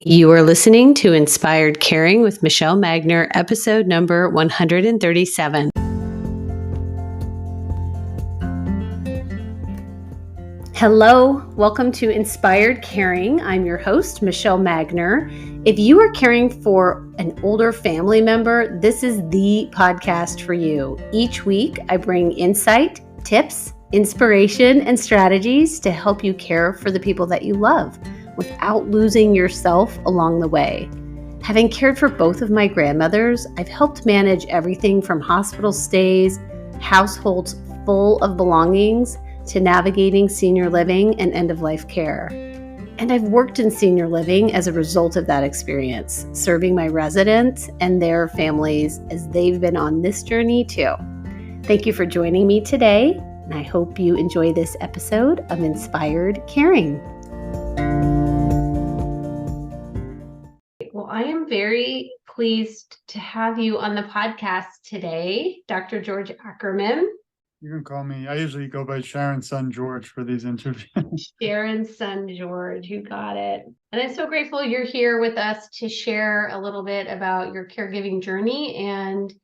You are listening to Inspired Caring with Michelle Magner, episode number 137. Hello, welcome to Inspired Caring. I'm your host, Michelle Magner. If you are caring for an older family member, this is the podcast for you. Each week, I bring insight, tips, inspiration, and strategies to help you care for the people that you love without losing yourself along the way. Having cared for both of my grandmothers, I've helped manage everything from hospital stays, households full of belongings, to navigating senior living and end-of-life care. And I've worked in senior living as a result of that experience, serving my residents and their families as they've been on this journey too. Thank you for joining me today, and I hope you enjoy this episode of Inspired Caring. Well, I am very pleased to have you on the podcast today, Dr. George Ackerman. You can call me. I usually go by Sharon's son George for these interviews. Sharon's son George, you got it. And I'm so grateful you're here with us to share a little bit about your caregiving journey and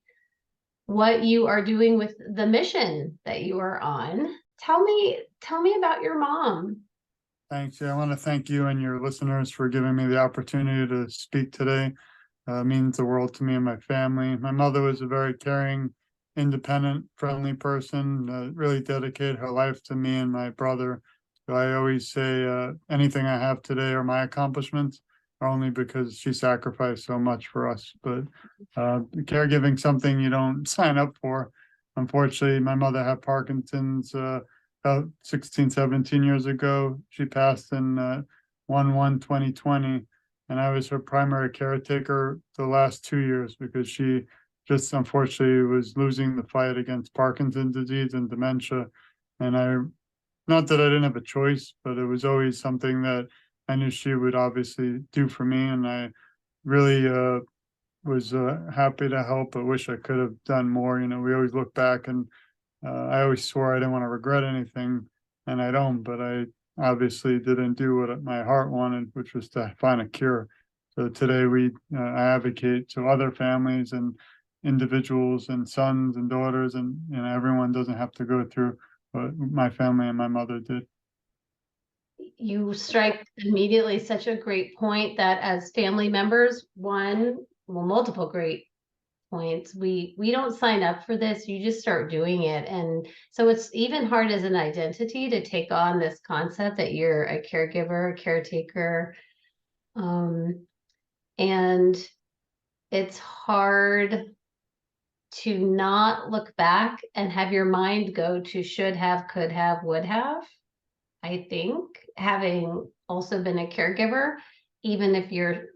what you are doing with the mission that you are on. Tell me about your mom. Thanks. Yeah, I want to thank you and your listeners for giving me the opportunity to speak today. It means the world to me and my family. My mother was a very caring, independent, friendly person, really dedicated her life to me and my brother. So I always say anything I have today or my accomplishments are only because she sacrificed so much for us. But caregiving something you don't sign up for. Unfortunately, my mother had Parkinson's about 16, 17 years ago. She passed in 1/1/2020, and I was her primary caretaker the last 2 years because she just unfortunately was losing the fight against Parkinson's disease and dementia. And not that I didn't have a choice, but it was always something that I knew she would obviously do for me. And I really was happy to help, but wish I could have done more. You know, we always look back and I always swore I didn't want to regret anything, and I don't, but I obviously didn't do what my heart wanted, which was to find a cure. So today I advocate to other families and individuals and sons and daughters, and everyone doesn't have to go through what my family and my mother did. You strike immediately such a great point that as family members, multiple great points. We don't sign up for this, you just start doing it. And so it's even hard as an identity to take on this concept that you're a caregiver, a caretaker. And it's hard to not look back and have your mind go to should have, could have, would have. I think having also been a caregiver, even if you're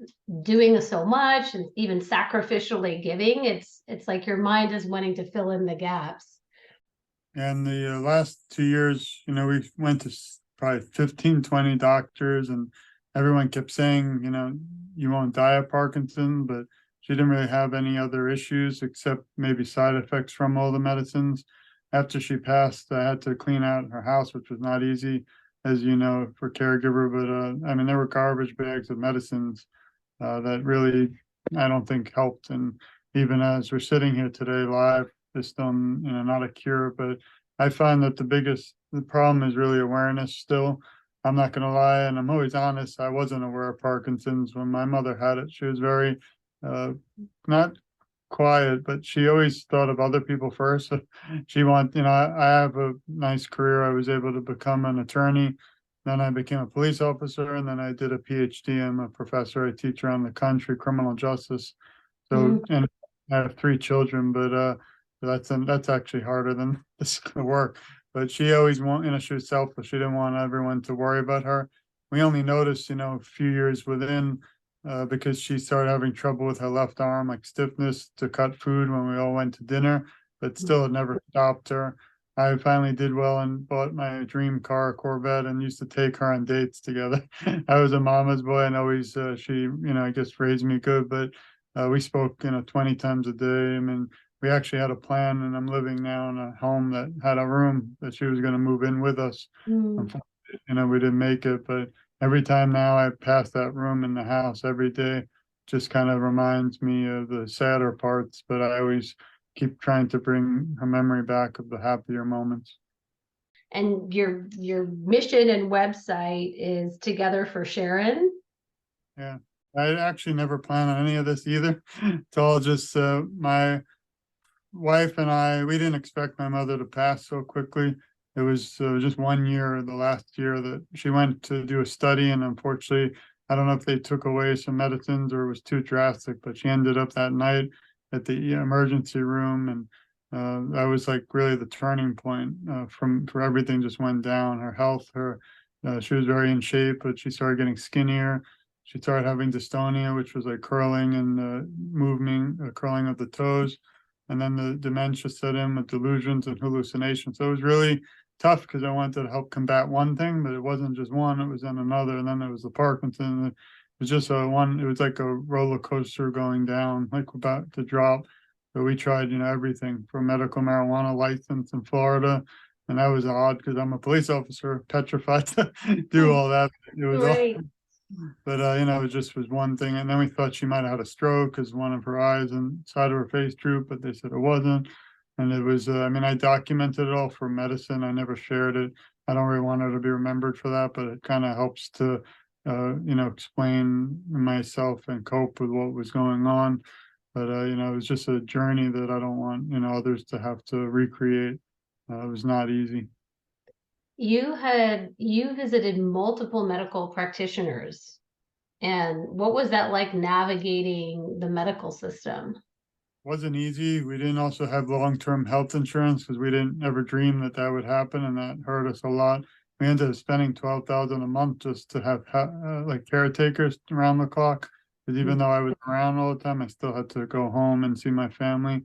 doing so much and even sacrificially giving, it's like your mind is wanting to fill in the gaps. And the last 2 years, we went to probably 15, 20 doctors, and everyone kept saying, you won't die of Parkinson, but she didn't really have any other issues except maybe side effects from all the medicines. After she passed, I had to clean out her house, which was not easy, as you know, for caregiver. But there were garbage bags of medicines that really, I don't think helped. And even as we're sitting here today live, there's still, not a cure. But I find that the problem is really awareness still. I'm not going to lie, and I'm always honest. I wasn't aware of Parkinson's when my mother had it. She was very not quiet, but she always thought of other people first. I have a nice career. I was able to become an attorney. Then I became a police officer, and then I did a PhD. I'm a professor. I teach around the country, criminal justice. So, and I have 3 children, but that's actually harder than this work. But she always she was selfless. She didn't want everyone to worry about her. We only noticed, a few years within, because she started having trouble with her left arm, like stiffness to cut food when we all went to dinner, but still it never stopped her. I finally did well and bought my dream car, a Corvette, and used to take her on dates together. I was a mama's boy, and always she, I guess raised me good, but we spoke, 20 times a day. We actually had a plan, and I'm living now in a home that had a room that she was going to move in with us. Unfortunately, we didn't make it, but every time now I pass that room in the house every day, just kind of reminds me of the sadder parts, but I always keep trying to bring her memory back of the happier moments. And your mission and website is Together for Sharon. Yeah. I actually never planned on any of this either. It's all just my wife and I, we didn't expect my mother to pass so quickly. It was just 1 year, the last year that she went to do a study, and unfortunately, I don't know if they took away some medicines or it was too drastic, but she ended up that night at the emergency room, and that was like really the turning point from for everything just went down. Her health, her she was very in shape, but she started getting skinnier. She started having dystonia, which was like curling and moving, curling of the toes, and then the dementia set in with delusions and hallucinations. So it was really tough because I wanted to help combat one thing, but it wasn't just one; it was then another, and then there was the Parkinson. It was just a one. It was like a roller coaster going down, like about to drop. So we tried, everything from medical marijuana license in Florida, and that was odd because I'm a police officer, petrified to do all that. It was all Right. but it just was one thing, and then we thought she might have had a stroke because one of her eyes and side of her face drooped, but they said it wasn't. And it was, I mean, I documented it all for medicine. I never shared it. I don't really want her to be remembered for that, but it kind of helps to, explain myself and cope with what was going on. But it was just a journey that I don't want, others to have to recreate. It was not easy. You visited multiple medical practitioners, and what was that like navigating the medical system? Wasn't easy. We didn't also have long-term health insurance because we didn't ever dream that that would happen, and that hurt us a lot. We ended up spending 12,000 a month just to have like caretakers around the clock. Because even though I was around all the time, I still had to go home and see my family.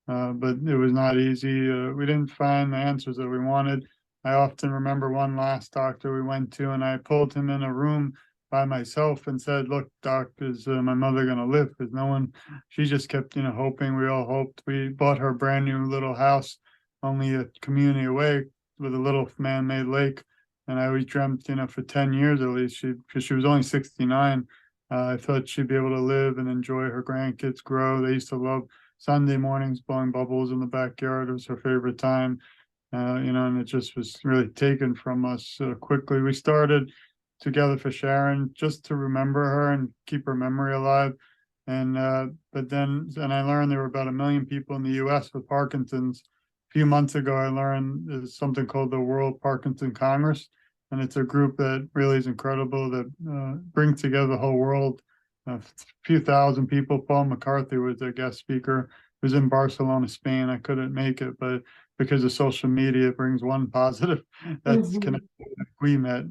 But it was not easy. We didn't find the answers that we wanted. I often remember one last doctor we went to, and I pulled him in a room by myself and said, "Look, doc, is my mother going to live? Because no one." She just kept, hoping. We all hoped. We bought her a brand new little house, only a community away, with a little man-made lake. And I always dreamt, for 10 years at least, because she was only 69. I thought she'd be able to live and enjoy her grandkids grow. They used to love Sunday mornings blowing bubbles in the backyard. It was her favorite time. And it just was really taken from us quickly. We started Together for Sharon just to remember her and keep her memory alive. And and I learned there were about 1 million people in the U.S. with Parkinson's. A few months ago, I learned there's something called the World Parkinson Congress, and it's a group that really is incredible that brings together the whole world. A few thousand people. Paul McCarthy was their guest speaker. It was in Barcelona, Spain. I couldn't make it, but because of social media, it brings one positive that's Mhm. connected. We met.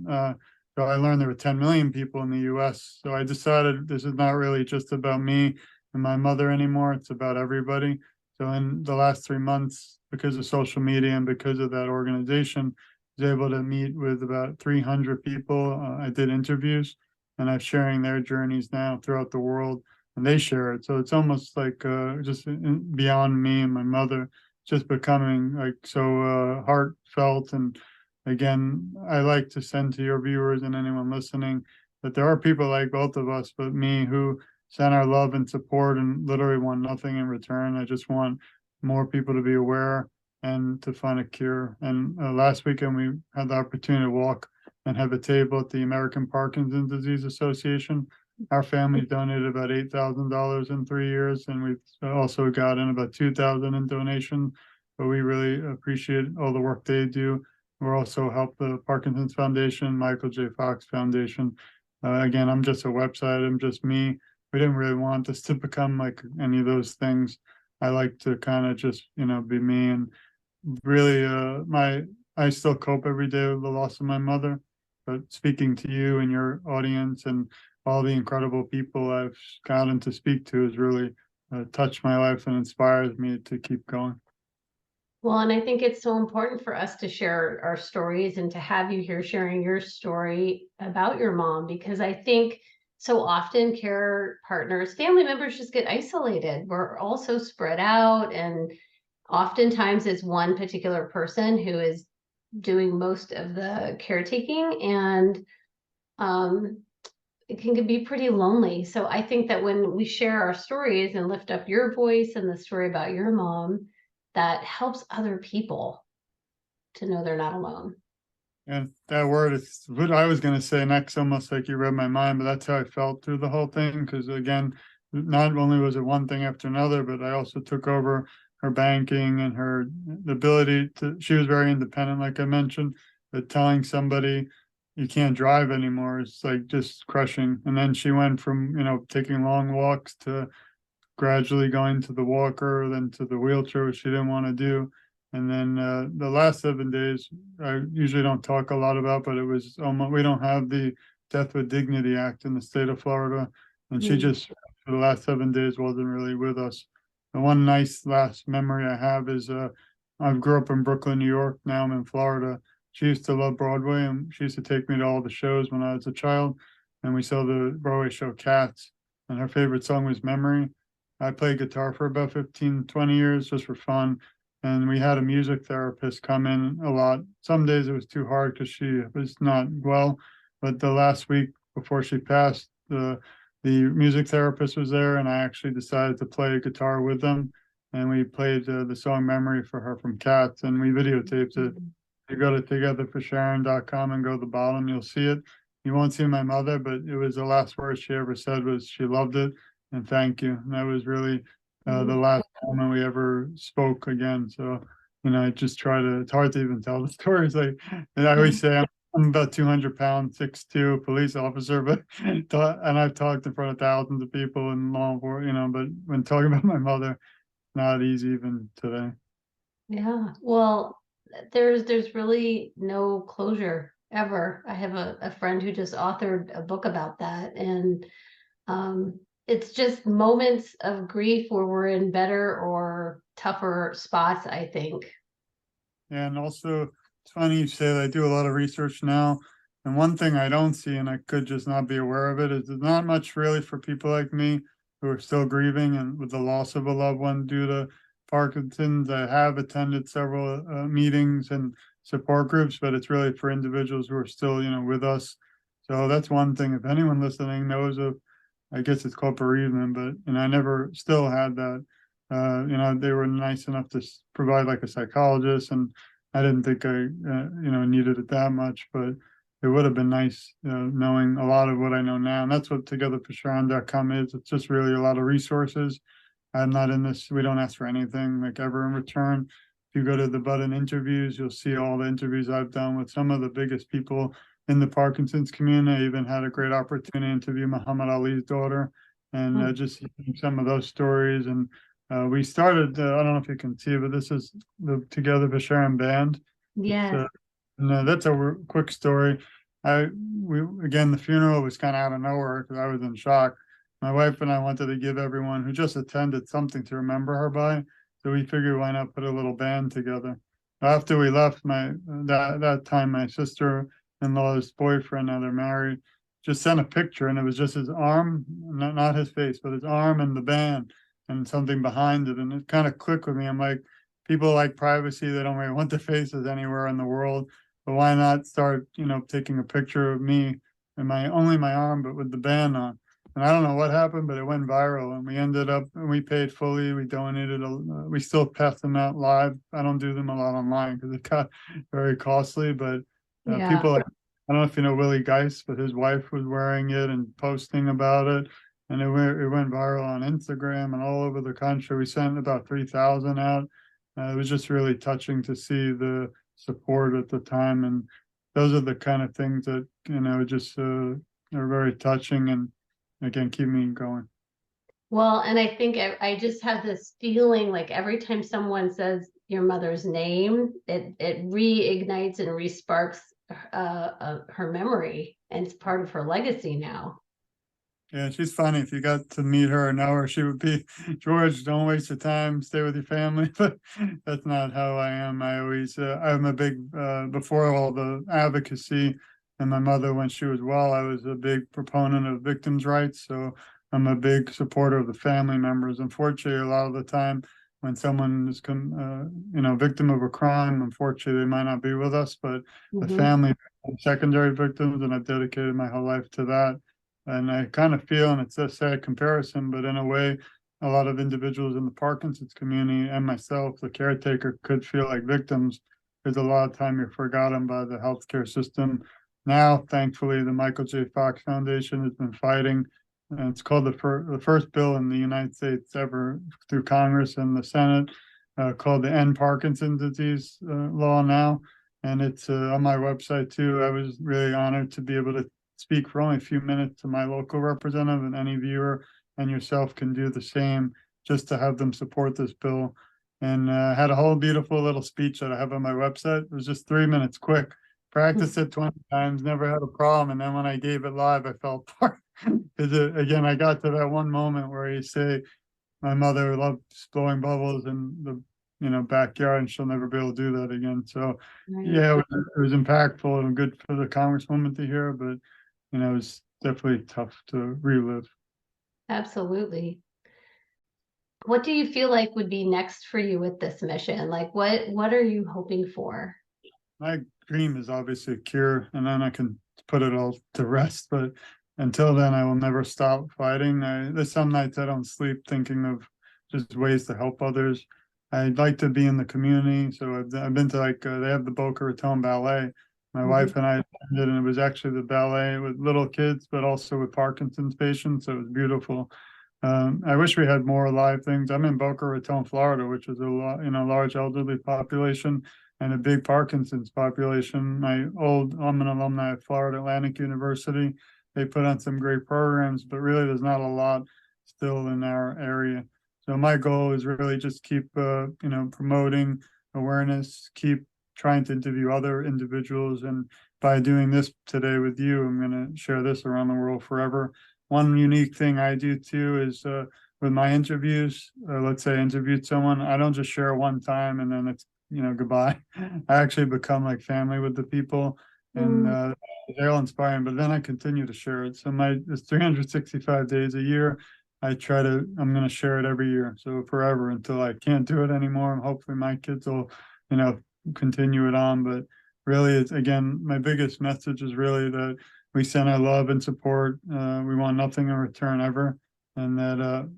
So I learned there were 10 million people in the US. So I decided this is not really just about me and my mother anymore. It's about everybody. So in the last 3 months, because of social media and because of that organization, I was able to meet with about 300 people. I did interviews, and I'm sharing their journeys now throughout the world, and they share it. So it's almost like just beyond me and my mother, just becoming like so heartfelt. And again, I like to send to your viewers and anyone listening that there are people like both of us, but me, who send our love and support and literally want nothing in return. I just want more people to be aware and to find a cure. And last weekend, we had the opportunity to walk and have a table at the American Parkinson's Disease Association. Our family donated about $8,000 in 3 years, and we've also gotten about 2,000 in donation. But we really appreciate all the work they do. We're also help the Parkinson's Foundation, Michael J. Fox Foundation. Again, I'm just a website. I'm just me. We didn't really want this to become like any of those things. I like to kind of just, be me, and really I still cope every day with the loss of my mother. But speaking to you and your audience and all the incredible people I've gotten to speak to has really touched my life and inspires me to keep going. Well, and I think it's so important for us to share our stories and to have you here sharing your story about your mom, because I think so often care partners, family members just get isolated. We're all so spread out, and oftentimes it's one particular person who is doing most of the caretaking. And um, it can be pretty lonely. So I think that when we share our stories and lift up your voice and the story about your mom, that helps other people to know they're not alone. And that word is what I was going to say next, almost like you read my mind, but that's how I felt through the whole thing. Because again, not only was it one thing after another, but I also took over her banking and her the ability to, she was very independent, like I mentioned, but telling somebody you can't drive anymore is like just crushing. And then she went from, taking long walks to gradually going to the walker, then to the wheelchair, which she didn't want to do. And then the last 7 days, I usually don't talk a lot about, but it was almost, we don't have the Death with Dignity Act in the state of Florida. And she Mm. just, for the last 7 days, wasn't really with us. The one nice last memory I have is I grew up in Brooklyn, New York. Now I'm in Florida. She used to love Broadway and she used to take me to all the shows when I was a child. And we saw the Broadway show Cats. And her favorite song was Memory. I played guitar for about 15, 20 years just for fun. And we had a music therapist come in a lot. Some days it was too hard because she was not well. But the last week before she passed, the music therapist was there, and I actually decided to play guitar with them. And we played the song Memory for her from Cats, and we videotaped it. You go to togetherforsharon.com and go to the bottom, you'll see it. You won't see my mother, but it was the last words she ever said was she loved it and thank you. And that was really the Mm. last moment we ever spoke again. So, I just try to, it's hard to even tell the stories. Like, and I always say I'm about 200 pounds, 6'2", police officer, but, and I've talked in front of thousands of people in law enforcement, but when talking about my mother, not easy even today. Yeah. Well, there's really no closure ever. I have a friend who just authored a book about that, and it's just moments of grief where we're in better or tougher spots, I think. And also, it's funny you say that I do a lot of research now. And one thing I don't see, and I could just not be aware of it, is there's not much really for people like me who are still grieving and with the loss of a loved one due to Parkinson's. I have attended several meetings and support groups, but it's really for individuals who are still, with us. So that's one thing. If anyone listening knows of, I guess it's called bereavement, but I never still had that. They were nice enough to provide like a psychologist, and I didn't think I, needed it that much, but it would have been nice knowing a lot of what I know now. And that's what togetherforsharon.com is. It's just really a lot of resources. I'm not in this, we don't ask for anything like ever in return. If you go to the button interviews, you'll see all the interviews I've done with some of the biggest people in the Parkinson's community. I even had a great opportunity to interview Muhammad Ali's daughter and Mm. just some of those stories. And we started, I don't know if you can see, but this is the Together for Sharon band. It's Yes. and that's a quick story. We again, the funeral was kind of out of nowhere because I was in shock. My wife and I wanted to give everyone who just attended something to remember her by, so we figured why not put a little band together. After we left, that time my sister-in-law's boyfriend, now they're married, just sent a picture, and it was just his arm, not his face, but his arm and the band and something behind it, and it kind of clicked with me. I'm like, people like privacy; they don't really want their faces anywhere in the world, but why not start, taking a picture of me and my only my arm, but with the band on. And I don't know what happened, but it went viral, and we ended up, and we paid fully. We donated. We still pass them out live. I don't do them a lot online because it got very costly. But Yeah. people like, I don't know if you know Willie Geist, but his wife was wearing it and posting about it, and it went viral on Instagram and all over the country. We sent about 3,000 out. It was just really touching to see the support at the time, and those are the kind of things that just are very touching and again keep me going. Well, and I think I just have this feeling like every time someone says your mother's name, it reignites and resparks her memory, and it's part of her legacy now. Yeah, she's funny. If you got to meet her or know her, she would be, George, don't waste your time, stay with your family. But that's not how I am. I'm a big, before all the advocacy and my mother, when she was well, I was a big proponent of victims' rights. So I'm a big supporter of the family members. Unfortunately, a lot of the time, when someone is, victim of a crime. Unfortunately, they might not be with us, but the Mm-hmm. family of secondary victims, and I've dedicated my whole life to that. And I kind of feel, and it's a sad comparison, but in a way, a lot of individuals in the Parkinson's community and myself, the caretaker, could feel like victims because a lot of time you're forgotten by the healthcare system. Now, thankfully, the Michael J. Fox Foundation has been fighting, and it's called the first bill in the United States ever through Congress and the Senate, called the End Parkinson's Disease Law now. And it's on my website too. I was really honored to be able to speak for only a few minutes to my local representative, and any viewer and yourself can do the same just to have them support this bill. And had a whole beautiful little speech that I have on my website. It was just 3 minutes quick. Practiced it 20 times, never had a problem. And then when I gave it live, I fell apart. Because again, I got to that one moment where you say, my mother loved blowing bubbles in the backyard, and she'll never be able to do that again. So Right. yeah, it was impactful and good for the congresswoman to hear, but it was definitely tough to relive. Absolutely. What do you feel like would be next for you with this mission? Like what are you hoping for? My dream is obviously a cure, and then I can put it all to rest. But until then, I will never stop fighting. There's some nights I don't sleep thinking of just ways to help others. I'd like to be in the community, so I've been to, like, they have the Boca Raton Ballet. My Mhm. wife and I attended, and it was actually the ballet with little kids, but also with Parkinson's patients. So it was beautiful. I wish we had more live things. I'm in Boca Raton, Florida, which is a large elderly population and a big Parkinson's population. I'm an alumni of Florida Atlantic University. They put on some great programs, but really there's not a lot still in our area. So my goal is really just keep, promoting awareness, keep trying to interview other individuals. And by doing this today with you, I'm going to share this around the world forever. One unique thing I do too is, with my interviews, let's say I interviewed someone, I don't just share one time and then it's, goodbye. I actually become like family with the people, and Mm. they're all inspiring, but then I continue to share it. So it's 365 days a year. I'm going to share it every year. So forever until I can't do it anymore. And hopefully my kids will, you know, continue it on. But really, it's, again, my biggest message is really that we send our love and support. We want nothing in return ever. And that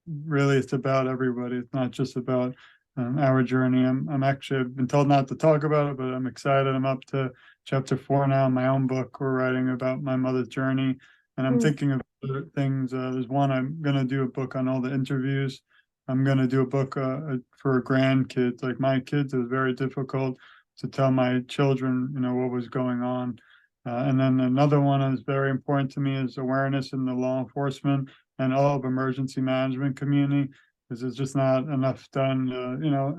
really it's about everybody. It's not just about our journey. I've been told not to talk about it, but I'm excited. I'm up to chapter 4 now in my own book. We're writing about my mother's journey, and I'm Mm. thinking of other things. There's one, I'm going to do a book on all the interviews. I'm going to do a book for grandkids. Like my kids, it was very difficult to tell my children, what was going on. And then another one is very important to me is awareness in the law enforcement and all of emergency management community, because there's just not enough done.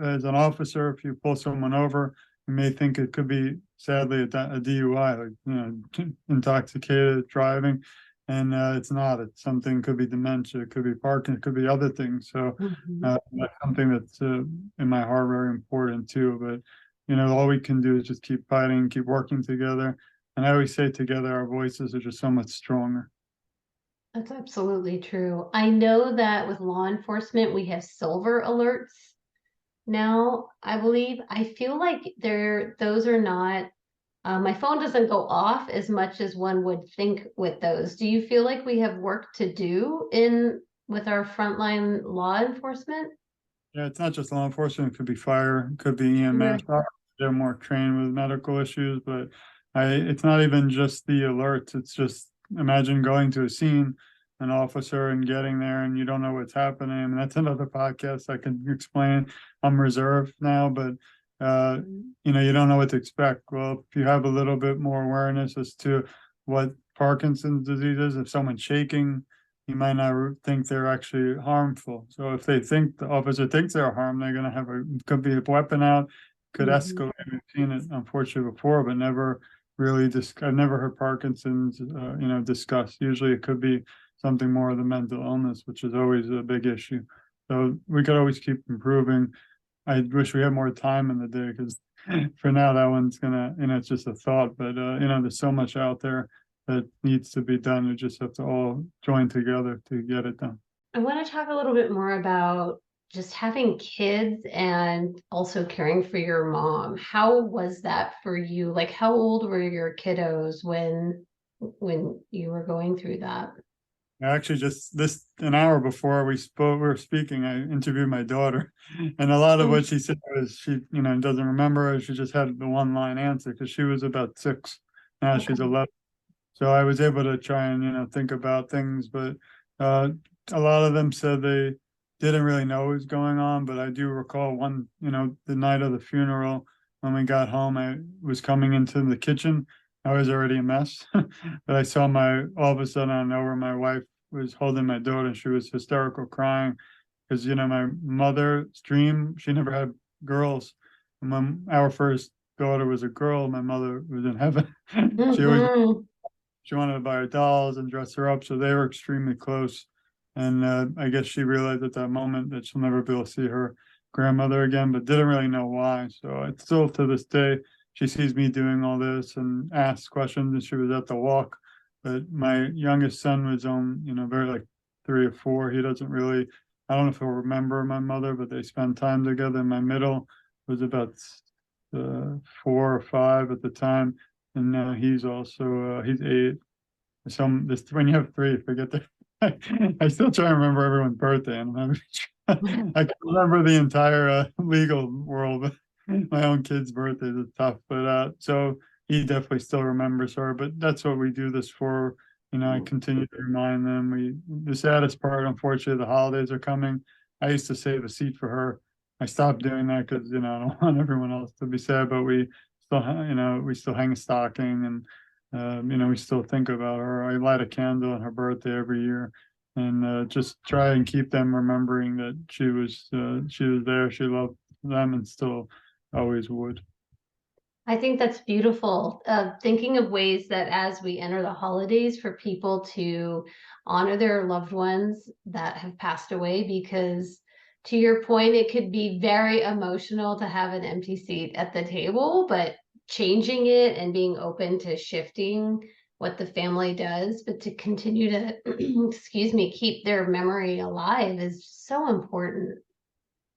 As an officer, if you pull someone over, you may think it could be sadly a DUI, like, intoxicated driving, and it's not. It's something, could be dementia, it could be Parkinson, it could be other things. So Mhm. that's something that's in my heart very important too. But all we can do is just keep fighting, keep working together. And I always say, together our voices are just so much stronger. That's absolutely true. I know that with law enforcement, we have silver alerts now, I believe. I feel like those are not, my phone doesn't go off as much as one would think with those. Do you feel like we have work to do in with our frontline law enforcement? Yeah, it's not just law enforcement. It could be fire, it could be Yeah. EMS. They're more trained with medical issues, but it's not even just the alerts. It's just, imagine going to a scene, an officer, and getting there, and you don't know what's happening. And that's another podcast I can explain. I'm reserved now, but uh, you don't know what to expect. Well, if you have a little bit more awareness as to what Parkinson's disease is, if someone's shaking, you might not think they're actually harmful. So if they think the officer thinks they're harmed, they're going to have could be a weapon out, could Mhm. escalate. We've seen it unfortunately before, but never really I've never heard Parkinson's, discussed. Usually it could be something more of the mental illness, which is always a big issue. So we could always keep improving. I wish we had more time in the day, because for now that one's gonna, it's just a thought. But there's so much out there that needs to be done. We just have to all join together to get it done. I want to talk a little bit more about just having kids and also caring for your mom. How was that for you? Like, how old were your kiddos when you were going through that? Actually, just this an hour before we were speaking, I interviewed my daughter, and a lot of what Mm, she said was she, doesn't remember, or she just had the one line answer because she was about 6. Now she's okay. 11. So I was able to try and, think about things, but uh, a lot of them said they didn't really know what was going on. But I do recall one, the night of the funeral, when we got home, I was coming into the kitchen. I was already a mess, but I saw all of a sudden I know where my wife was holding my daughter, and she was hysterical crying because, my mother's dream, she never had girls. And when our first daughter was a girl, my mother was in heaven. She always Hmm. she wanted to buy her dolls and dress her up, so they were extremely close. And I guess she realized at that moment that she'll never be able to see her grandmother again, but didn't really know why. So it's still to this day, she sees me doing all this and asks questions, and she was at the walk. But my youngest son was on, very like 3 or 4. He doesn't really, I don't know if he'll remember my mother, but they spend time together. My middle was about 4 or 5 at the time, and now he's 8. So this when you have 3, forget the. I still try to remember everyone's birthday, and I can remember the entire legal world, but my own kid's birthday is tough. But so he definitely still remembers her. But that's what we do this for. I continue to remind them. The saddest part, unfortunately, the holidays are coming. I used to save a seat for her. I stopped doing that because I don't want everyone else to be sad. But we still hang a stocking, and we still think about her. I light a candle on her birthday every year, and just try and keep them remembering that she was there. She loved them, and still always would. I think that's beautiful. Thinking of ways that as we enter the holidays, for people to honor their loved ones that have passed away, because to your point, it could be very emotional to have an empty seat at the table, but changing it and being open to shifting what the family does, but to continue to, excuse me, keep their memory alive is so important.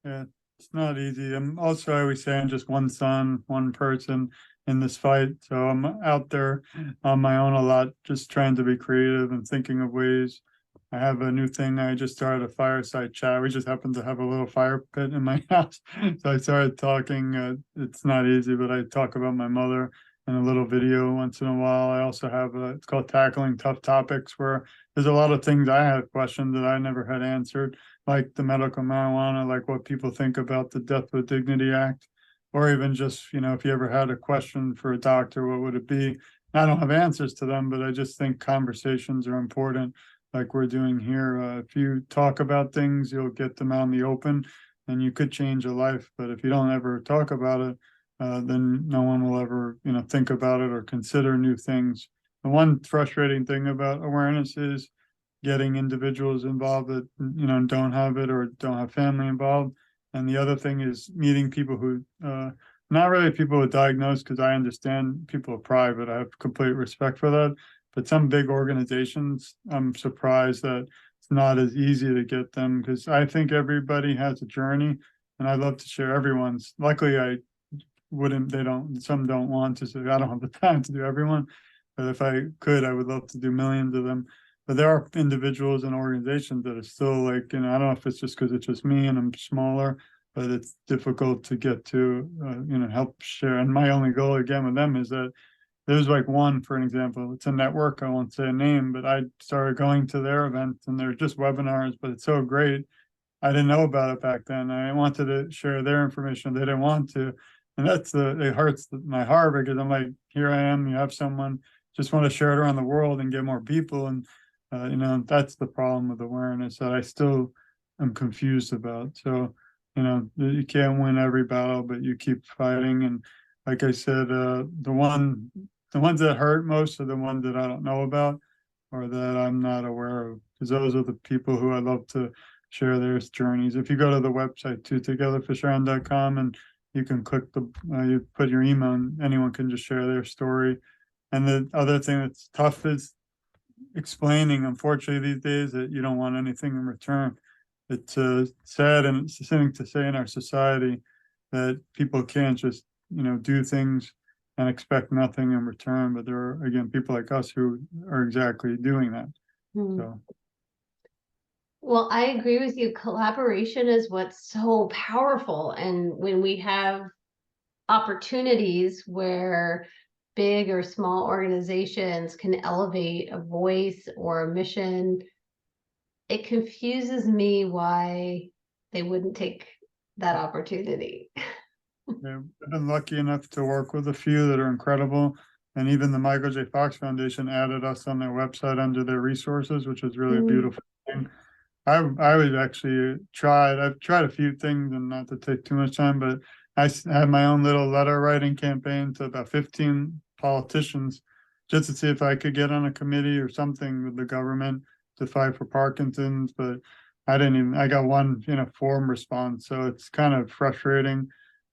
Yeah, it's not easy. Also, I always say I'm just one son, one person in this fight. So I'm out there on my own a lot, just trying to be creative and thinking of ways. I have a new thing. I just started a fireside chat. We just happen to have a little fire pit in my house. So I started talking. It's not easy, but I talk about my mother in a little video once in a while. I also have it's called Tackling Tough Topics, where there's a lot of things I have questioned that I never had answered, like the medical marijuana, like what people think about the Death with Dignity Act, or even just, if you ever had a question for a doctor, what would it be? I don't have answers to them, but I just think conversations are important, like we're doing here. If you talk about things, you'll get them out in the open, and you could change a life. But if you don't ever talk about it, then no one will ever, think about it or consider new things. The one frustrating thing about awareness is getting individuals involved that don't have it or don't have family involved. And the other thing is meeting people who not really people with diagnosed, because I understand people are private. I have complete respect for that. But some big organizations, I'm surprised that it's not as easy to get them, because I think everybody has a journey, and I love to share everyone's. Luckily, I wouldn't they don't some don't want to, so I don't have the time to do everyone, but if I could, I would love to do millions of them. But there are individuals and organizations that are still like, I don't know if it's just because it's just me and I'm smaller, but it's difficult to get to help share. And my only goal again with them is that there's like one, for an example, it's a network, I won't say a name, but I started going to their events, and they're just webinars, but it's so great. I didn't know about it back then. I wanted to share their information. They didn't want to. And it hurts my heart, because I'm like, here I am. You have someone, just want to share it around the world and get more people. And, that's the problem with awareness that I still am confused about. So, you can't win every battle, but you keep fighting. And like I said, the ones that hurt most are the ones that I don't know about or that I'm not aware of, because those are the people who I love to share their journeys. If you go to the website too, togetherforsharon.com, and you can click you put your email, and anyone can just share their story. And the other thing that's tough is explaining, unfortunately, these days, that you don't want anything in return. it's sad and it's something to say in our society that people can't just, do things and expect nothing in return. But there are, again, people like us who are exactly doing that. Hmm. So, Well, I agree with you. Collaboration is what's so powerful. And when we have opportunities where big or small organizations can elevate a voice or a mission, it confuses me why they wouldn't take that opportunity. yeah, I've been lucky enough to work with a few that are incredible. And even the Michael J. Fox Foundation added us on their website under their resources, which is really a Mm, beautiful thing. I was actually I've tried a few things and not to take too much time, but had my own little letter writing campaign to about 15 politicians just to see if I could get on a committee or something with the government to fight for Parkinson's. But I got one, form response. So it's kind of frustrating.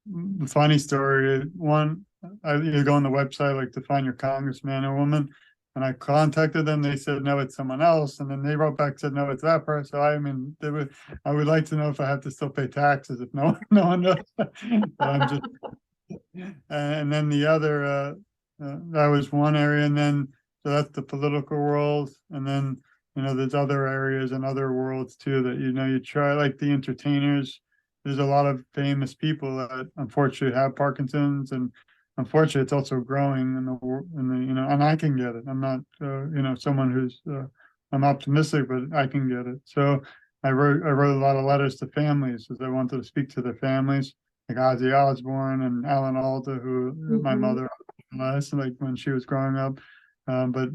The funny story, you go on the website, like to find your congressman or woman, and I contacted them. They said, no, it's someone else. And then they wrote back, said, no, it's that person. So I would like to know if I have to still pay taxes if no one knows. But I'm just, and then the other, that was one area. And then, so that's the political world. And then, there's other areas and other worlds too that, you try, like the entertainers. There's a lot of famous people that unfortunately have Parkinson's, and unfortunately it's also growing in the world, and I can get it. I'm not, someone who's, I'm optimistic, but I can get it. So I wrote a lot of letters to families because I wanted to speak to their families, like Ozzy Osbourne and Alan Alda, who my mhm. mother was like when she was growing up. But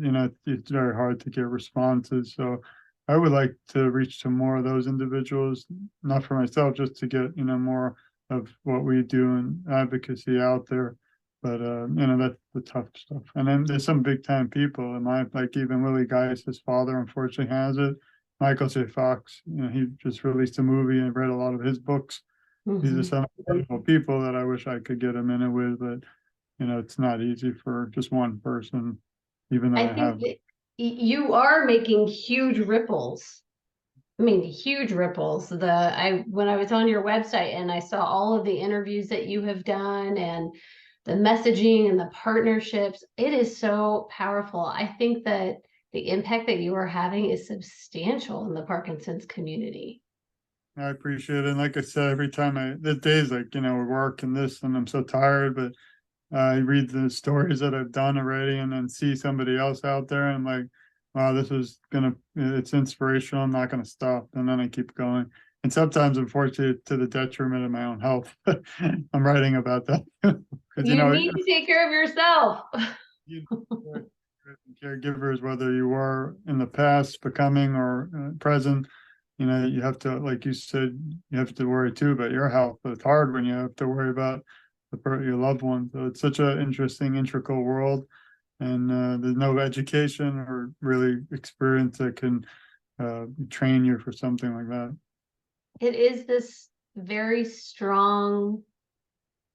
it's very hard to get responses. So I would like to reach to more of those individuals, not for myself, just to get more of what we do in advocacy out there. But that's the tough stuff. And then there's some big time people in my, like even Willie Geist, his father unfortunately has it. Michael J. Fox, he just released a movie and read a lot of his books. These are Mhm. some incredible people that I wish I could get a minute with, but it's not easy for just one person, even though I I think have. that you are making huge ripples. I mean, huge ripples. When I was on your website and I saw all of the interviews that you have done and the messaging and the partnerships, it is so powerful. I think that the impact that you are having is substantial in the Parkinson's community. I appreciate it. And like I said, every time the days like, we work and this, and I'm so tired, but I read the stories that I've done already and then see somebody else out there and I'm like, wow, it's inspirational. I'm not gonna stop. And then I keep going. And sometimes, unfortunately, to the detriment of my own health. I'm writing about that because You need to take care of yourself. you caregivers, whether you were in the past, becoming, or present, you have to, like you said, you have to worry too about your health. But it's hard when you have to worry about your loved one. So it's such an interesting, integral world, and there's no education or really experience that can train you for something like that. It is this very strong,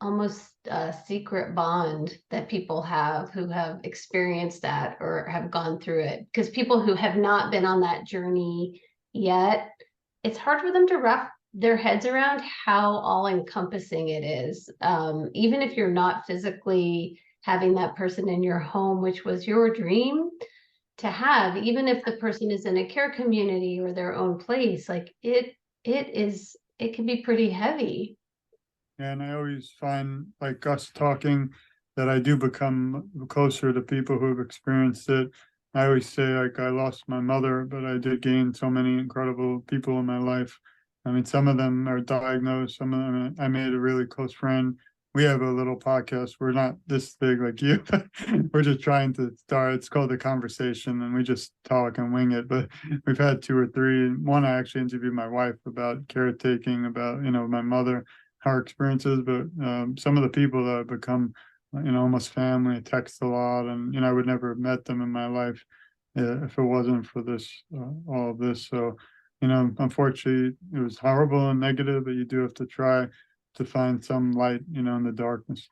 almost a secret bond that people have who have experienced that or have gone through it. Because people who have not been on that journey yet, it's hard for them to wrap their heads around how all encompassing it is. Even if you're not physically having that person in your home, which was your dream to have, even if the person is in a care community or their own place, like it can be pretty heavy. And I always find, like us talking, that I do become closer to people who have experienced it. I always say, like, I lost my mother, but I did gain so many incredible people in my life. I mean, some of them are diagnosed, some of them I made a really close friend. We have a little podcast. We're not this big like you. We're just trying to start. It's called The Conversation, and we just talk and wing it. But we've had two or three. One, I actually interviewed my wife about caretaking, about, my mother, our experiences, but some of the people that have become, almost family, text a lot, and I would never have met them in my life if it wasn't for this, all of this. So, unfortunately, it was horrible and negative, but you do have to try to find some light, in the darkness.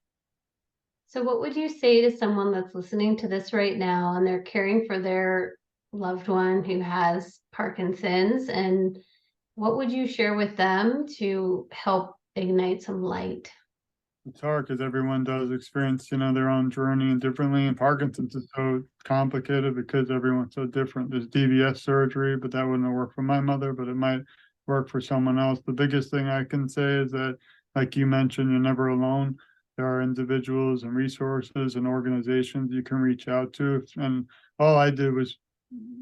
So, what would you say to someone that's listening to this right now and they're caring for their loved one who has Parkinson's and what would you share with them to help ignite some light? It's hard because everyone does experience, their own journey and differently. And Parkinson's is so complicated because everyone's so different. There's DBS surgery, but that wouldn't work for my mother, but it might work for someone else. The biggest thing I can say is that, like you mentioned, you're never alone. There are individuals and resources and organizations you can reach out to. And all I did was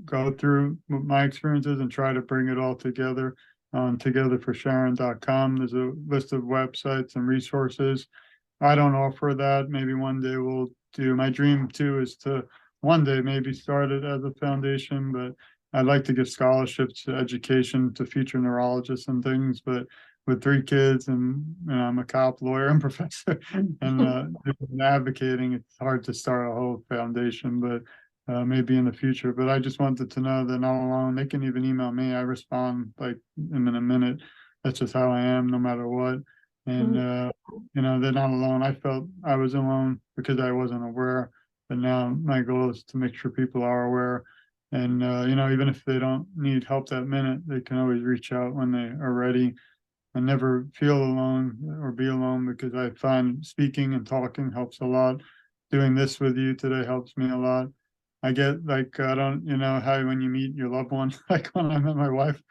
go through my experiences and try to bring it all together on togetherforsharon.com. There's a list of websites and resources. I don't offer that. Maybe one day we'll do. My dream too is to one day maybe start it as a foundation, but I'd like to give scholarships to education to future neurologists and things. But with three kids and I'm a cop, lawyer, and professor, and advocating, it's hard to start a whole foundation. But maybe in the future. But I just wanted to know they're not alone. They can even email me. I respond like in a minute. That's just how I am, no matter what. And they're not alone. I felt I was alone because I wasn't aware. But now my goal is to make sure people are aware. And even if they don't need help that minute, they can always reach out when they are ready and never feel alone or be alone, because I find speaking and talking helps a lot. Doing this with you today helps me a lot. I get like, I don't, how when you meet your loved one, like when I met my wife,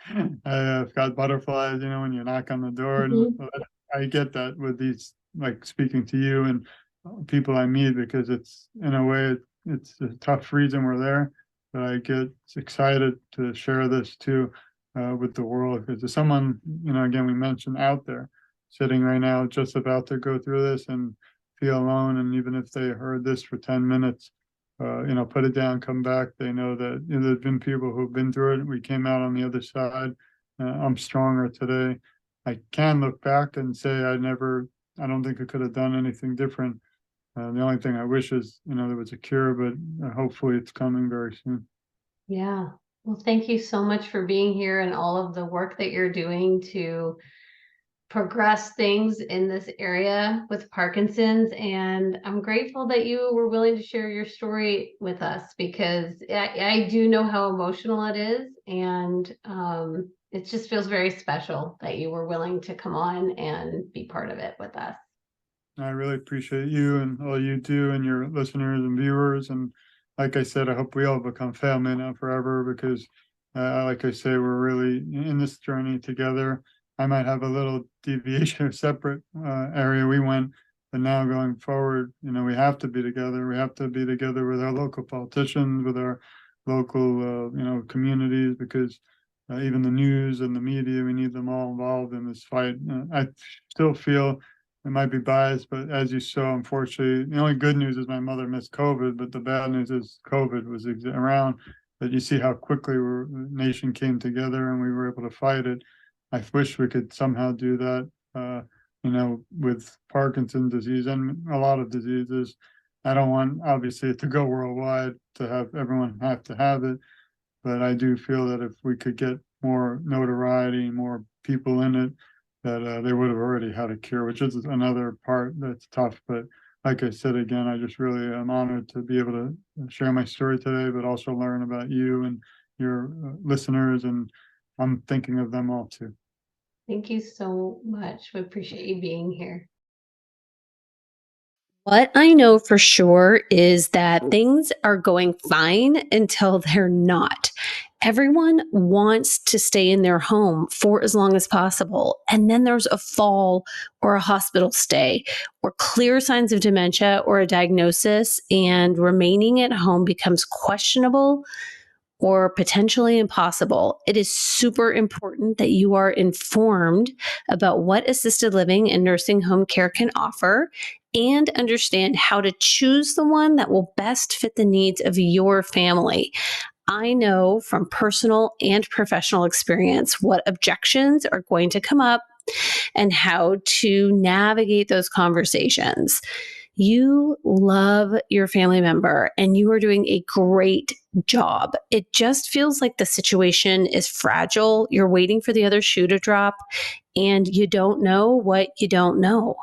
I've got butterflies, when you knock on the door. And Mhm. I get that with these, like speaking to you and people I meet, because it's in a way, it's a tough reason we're there. But I get excited to share this too with the world, because there's someone, again, we mentioned out there sitting right now, just about to go through this and feel alone. And even if they heard this for 10 minutes, put it down, come back. They know that there's been people who've been through it. We came out on the other side. I'm stronger today. I can look back and say I don't think I could have done anything different. The only thing I wish is, there was a cure, but hopefully it's coming very soon. Yeah. Well, thank you so much for being here and all of the work that you're doing to progress things in this area with Parkinson's. And I'm grateful that you were willing to share your story with us, because I do know how emotional it is. And it just feels very special that you were willing to come on and be part of it with us. I really appreciate you and all you do and your listeners and viewers. And like I said, I hope we all become family now forever, because, like I say, we're really in this journey together. I might have a little deviation or separate area we went, but now going forward, we have to be together. We have to be together with our local politicians, with our local, communities, because even the news and the media, we need them all involved in this fight. I still feel it might be biased, but as you saw, unfortunately, the only good news is my mother missed COVID, but the bad news is COVID was around. But you see how quickly the nation came together and we were able to fight it. I wish we could somehow do that, with Parkinson's disease and a lot of diseases. I don't want, obviously, it to go worldwide to have everyone have to have it, but I do feel that if we could get more notoriety, more people in it, that they would have already had a cure, which is another part that's tough. But like I said, again, I just really am honored to be able to share my story today, but also learn about you and your listeners. And I'm thinking of them all too. Thank you so much. We appreciate you being here. What I know for sure is that things are going fine until they're not. Everyone wants to stay in their home for as long as possible. And then there's a fall or a hospital stay or clear signs of dementia or a diagnosis, and remaining at home becomes questionable or potentially impossible. It is super important that you are informed about what assisted living and nursing home care can offer, and understand how to choose the one that will best fit the needs of your family. I know from personal and professional experience what objections are going to come up and how to navigate those conversations. You love your family member and you are doing a great job. It just feels like the situation is fragile. You're waiting for the other shoe to drop, and you don't know what you don't know.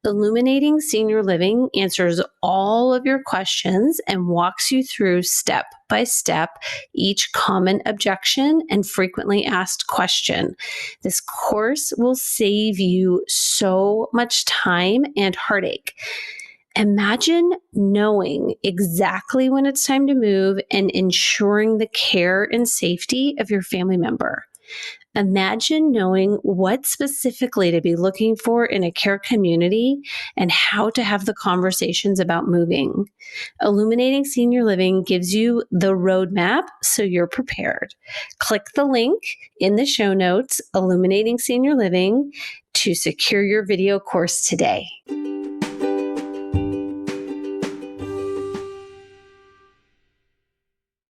Illuminating Senior Living answers all of your questions and walks you through step by step each common objection and frequently asked question. This course will save you so much time and heartache. Imagine knowing exactly when it's time to move and ensuring the care and safety of your family member. Imagine knowing what specifically to be looking for in a care community and how to have the conversations about moving. Illuminating Senior Living gives you the roadmap so you're prepared. Click the link in the show notes, Illuminating Senior Living, to secure your video course today.